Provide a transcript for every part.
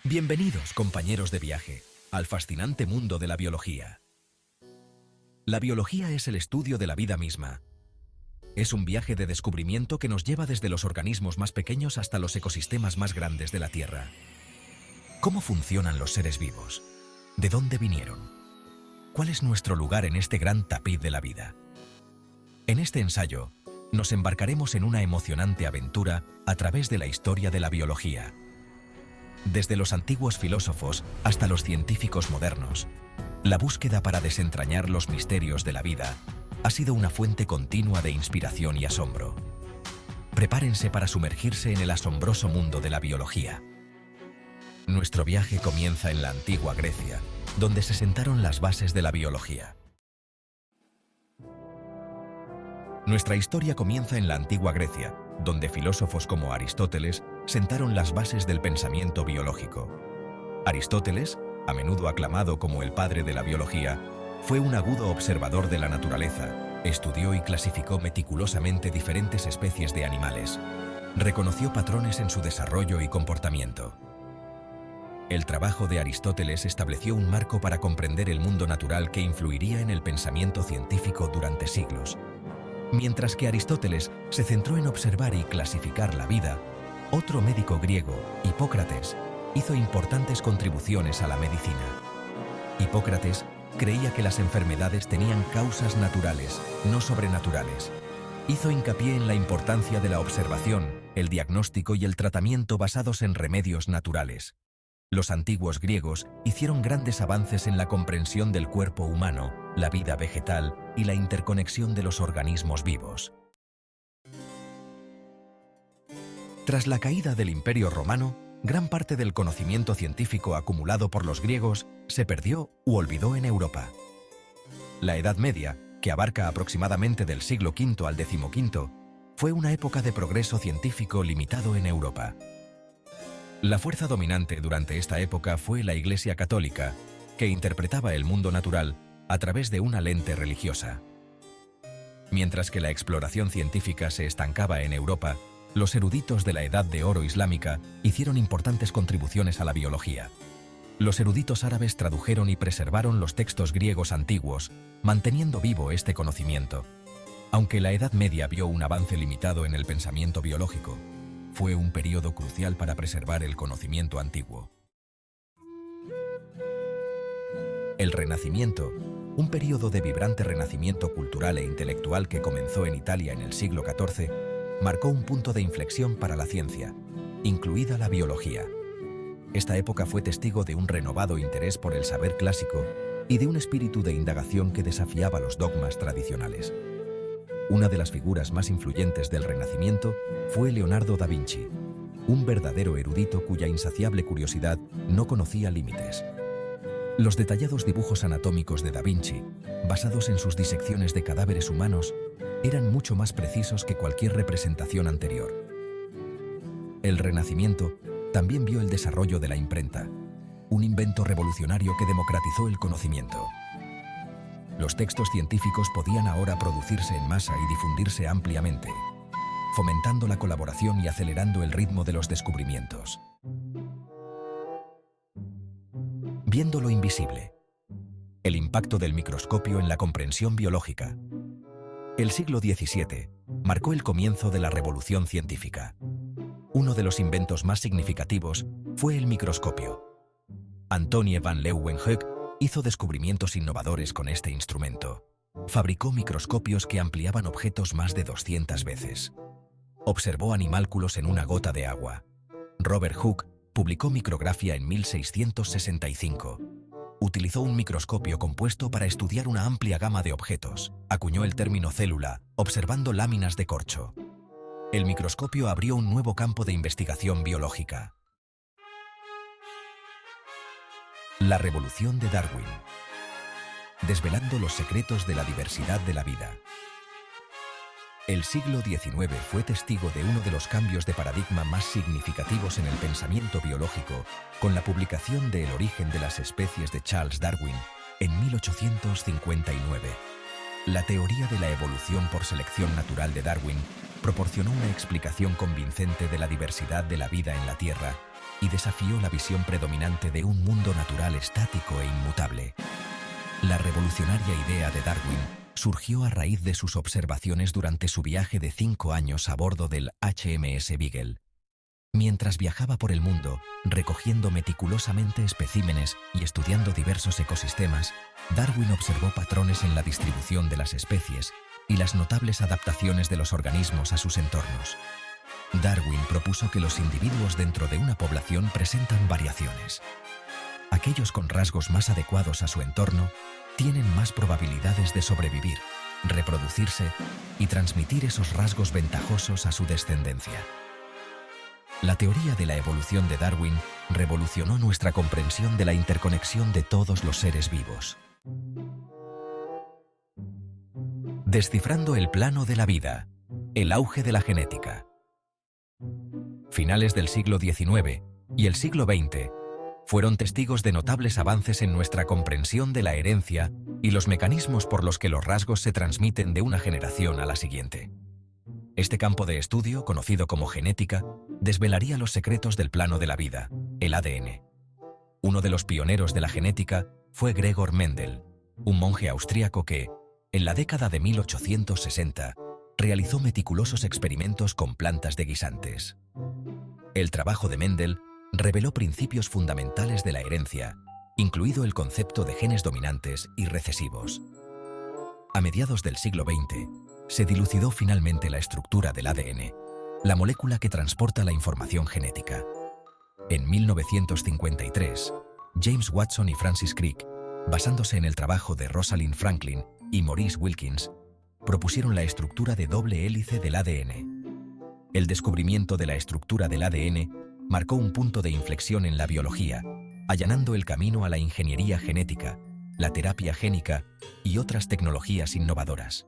Bienvenidos, compañeros de viaje, al fascinante mundo de la biología. La biología es el estudio de la vida misma. Es un viaje de descubrimiento que nos lleva desde los organismos más pequeños hasta los ecosistemas más grandes de la Tierra. ¿Cómo funcionan los seres vivos? ¿De dónde vinieron? ¿Cuál es nuestro lugar en este gran tapiz de la vida? En este ensayo, nos embarcaremos en una emocionante aventura a través de la historia de la biología. Desde los antiguos filósofos hasta los científicos modernos, la búsqueda para desentrañar los misterios de la vida ha sido una fuente continua de inspiración y asombro. Prepárense para sumergirse en el asombroso mundo de la biología. Nuestro viaje comienza en la antigua Grecia, donde se sentaron las bases de la biología. Nuestra historia comienza en la antigua Grecia, donde filósofos como Aristóteles sentaron las bases del pensamiento biológico. Aristóteles, a menudo aclamado como el padre de la biología, fue un agudo observador de la naturaleza, estudió y clasificó meticulosamente diferentes especies de animales, reconoció patrones en su desarrollo y comportamiento. El trabajo de Aristóteles estableció un marco para comprender el mundo natural que influiría en el pensamiento científico durante siglos. Mientras que Aristóteles se centró en observar y clasificar la vida, otro médico griego, Hipócrates, hizo importantes contribuciones a la medicina. Hipócrates creía que las enfermedades tenían causas naturales, no sobrenaturales. Hizo hincapié en la importancia de la observación, el diagnóstico y el tratamiento basados en remedios naturales. Los antiguos griegos hicieron grandes avances en la comprensión del cuerpo humano, la vida vegetal y la interconexión de los organismos vivos. Tras la caída del Imperio Romano, gran parte del conocimiento científico acumulado por los griegos se perdió u olvidó en Europa. La Edad Media, que abarca aproximadamente del siglo V al XV, fue una época de progreso científico limitado en Europa. La fuerza dominante durante esta época fue la Iglesia Católica, que interpretaba el mundo natural a través de una lente religiosa. Mientras que la exploración científica se estancaba en Europa, los eruditos de la Edad de Oro islámica hicieron importantes contribuciones a la biología. Los eruditos árabes tradujeron y preservaron los textos griegos antiguos, manteniendo vivo este conocimiento. Aunque la Edad Media vio un avance limitado en el pensamiento biológico, fue un periodo crucial para preservar el conocimiento antiguo. El Renacimiento, un periodo de vibrante renacimiento cultural e intelectual que comenzó en Italia en el siglo XIV, marcó un punto de inflexión para la ciencia, incluida la biología. Esta época fue testigo de un renovado interés por el saber clásico y de un espíritu de indagación que desafiaba los dogmas tradicionales. Una de las figuras más influyentes del Renacimiento fue Leonardo da Vinci, un verdadero erudito cuya insaciable curiosidad no conocía límites. Los detallados dibujos anatómicos de da Vinci, basados en sus disecciones de cadáveres humanos, eran mucho más precisos que cualquier representación anterior. El Renacimiento también vio el desarrollo de la imprenta, un invento revolucionario que democratizó el conocimiento. Los textos científicos podían ahora producirse en masa y difundirse ampliamente, fomentando la colaboración y acelerando el ritmo de los descubrimientos. Viendo lo invisible. El impacto del microscopio en la comprensión biológica. El siglo XVII marcó el comienzo de la revolución científica. Uno de los inventos más significativos fue el microscopio. Antonie van Leeuwenhoek hizo descubrimientos innovadores con este instrumento. Fabricó microscopios que ampliaban objetos más de 200 veces. Observó animálculos en una gota de agua. Robert Hooke publicó micrografía en 1665. Utilizó un microscopio compuesto para estudiar una amplia gama de objetos. Acuñó el término célula, observando láminas de corcho. El microscopio abrió un nuevo campo de investigación biológica. La revolución de Darwin. Desvelando los secretos de la diversidad de la vida. El siglo XIX fue testigo de uno de los cambios de paradigma más significativos en el pensamiento biológico, con la publicación de El origen de las especies de Charles Darwin en 1859. La teoría de la evolución por selección natural de Darwin proporcionó una explicación convincente de la diversidad de la vida en la Tierra y desafió la visión predominante de un mundo natural estático e inmutable. La revolucionaria idea de Darwin surgió a raíz de sus observaciones durante su viaje de 5 años a bordo del HMS Beagle. Mientras viajaba por el mundo, recogiendo meticulosamente especímenes y estudiando diversos ecosistemas, Darwin observó patrones en la distribución de las especies y las notables adaptaciones de los organismos a sus entornos. Darwin propuso que los individuos dentro de una población presentan variaciones. Aquellos con rasgos más adecuados a su entorno tienen más probabilidades de sobrevivir, reproducirse y transmitir esos rasgos ventajosos a su descendencia. La teoría de la evolución de Darwin revolucionó nuestra comprensión de la interconexión de todos los seres vivos. Descifrando el plano de la vida, el auge de la genética. Finales del siglo XIX y el siglo XX fueron testigos de notables avances en nuestra comprensión de la herencia y los mecanismos por los que los rasgos se transmiten de una generación a la siguiente. Este campo de estudio, conocido como genética, desvelaría los secretos del plano de la vida, el ADN. Uno de los pioneros de la genética fue Gregor Mendel, un monje austríaco que, en la década de 1860, realizó meticulosos experimentos con plantas de guisantes. El trabajo de Mendel reveló principios fundamentales de la herencia, incluido el concepto de genes dominantes y recesivos. A mediados del siglo XX, se dilucidó finalmente la estructura del ADN, la molécula que transporta la información genética. En 1953, James Watson y Francis Crick, basándose en el trabajo de Rosalind Franklin y Maurice Wilkins, propusieron la estructura de doble hélice del ADN. El descubrimiento de la estructura del ADN marcó un punto de inflexión en la biología, allanando el camino a la ingeniería genética, la terapia génica y otras tecnologías innovadoras.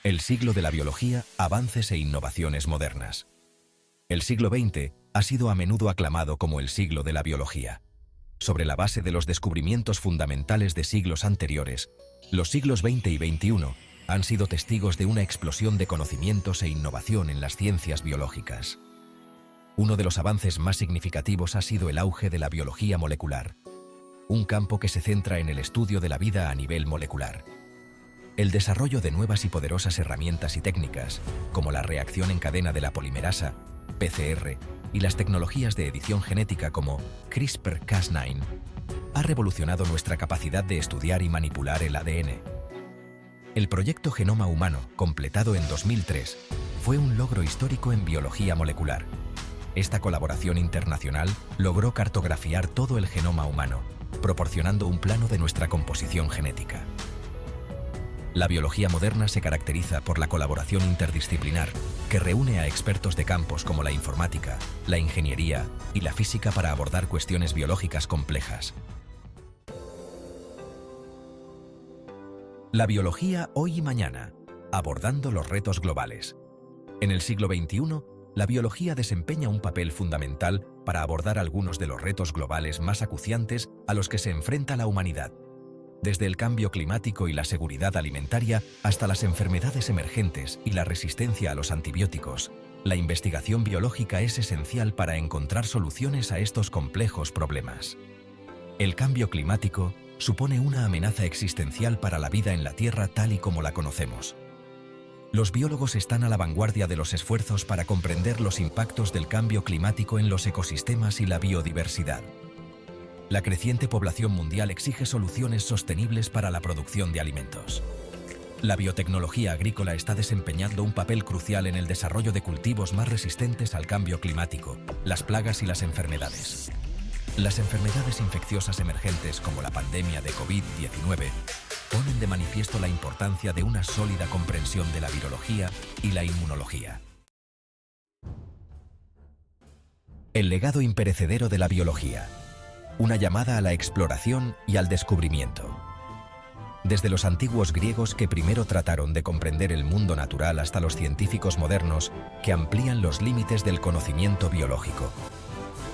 El siglo de la biología, avances e innovaciones modernas. El siglo XX ha sido a menudo aclamado como el siglo de la biología. Sobre la base de los descubrimientos fundamentales de siglos anteriores, los siglos XX y XXI han sido testigos de una explosión de conocimientos e innovación en las ciencias biológicas. Uno de los avances más significativos ha sido el auge de la biología molecular, un campo que se centra en el estudio de la vida a nivel molecular. El desarrollo de nuevas y poderosas herramientas y técnicas, como la reacción en cadena de la polimerasa, PCR, y las tecnologías de edición genética como CRISPR-Cas9, ha revolucionado nuestra capacidad de estudiar y manipular el ADN. El proyecto Genoma Humano, completado en 2003, fue un logro histórico en biología molecular. Esta colaboración internacional logró cartografiar todo el genoma humano, proporcionando un plano de nuestra composición genética. La biología moderna se caracteriza por la colaboración interdisciplinar, que reúne a expertos de campos como la informática, la ingeniería y la física para abordar cuestiones biológicas complejas. La biología hoy y mañana, abordando los retos globales. En el siglo XXI, la biología desempeña un papel fundamental para abordar algunos de los retos globales más acuciantes a los que se enfrenta la humanidad. Desde el cambio climático y la seguridad alimentaria hasta las enfermedades emergentes y la resistencia a los antibióticos, la investigación biológica es esencial para encontrar soluciones a estos complejos problemas. El cambio climático supone una amenaza existencial para la vida en la Tierra tal y como la conocemos. Los biólogos están a la vanguardia de los esfuerzos para comprender los impactos del cambio climático en los ecosistemas y la biodiversidad. La creciente población mundial exige soluciones sostenibles para la producción de alimentos. La biotecnología agrícola está desempeñando un papel crucial en el desarrollo de cultivos más resistentes al cambio climático, las plagas y las enfermedades. Las enfermedades infecciosas emergentes como la pandemia de COVID-19 ponen de manifiesto la importancia de una sólida comprensión de la virología y la inmunología. El legado imperecedero de la biología. Una llamada a la exploración y al descubrimiento. Desde los antiguos griegos que primero trataron de comprender el mundo natural hasta los científicos modernos que amplían los límites del conocimiento biológico.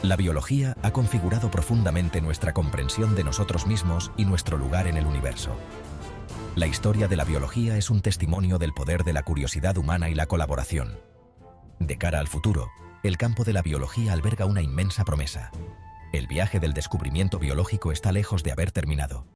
La biología ha configurado profundamente nuestra comprensión de nosotros mismos y nuestro lugar en el universo. La historia de la biología es un testimonio del poder de la curiosidad humana y la colaboración. De cara al futuro, el campo de la biología alberga una inmensa promesa. El viaje del descubrimiento biológico está lejos de haber terminado.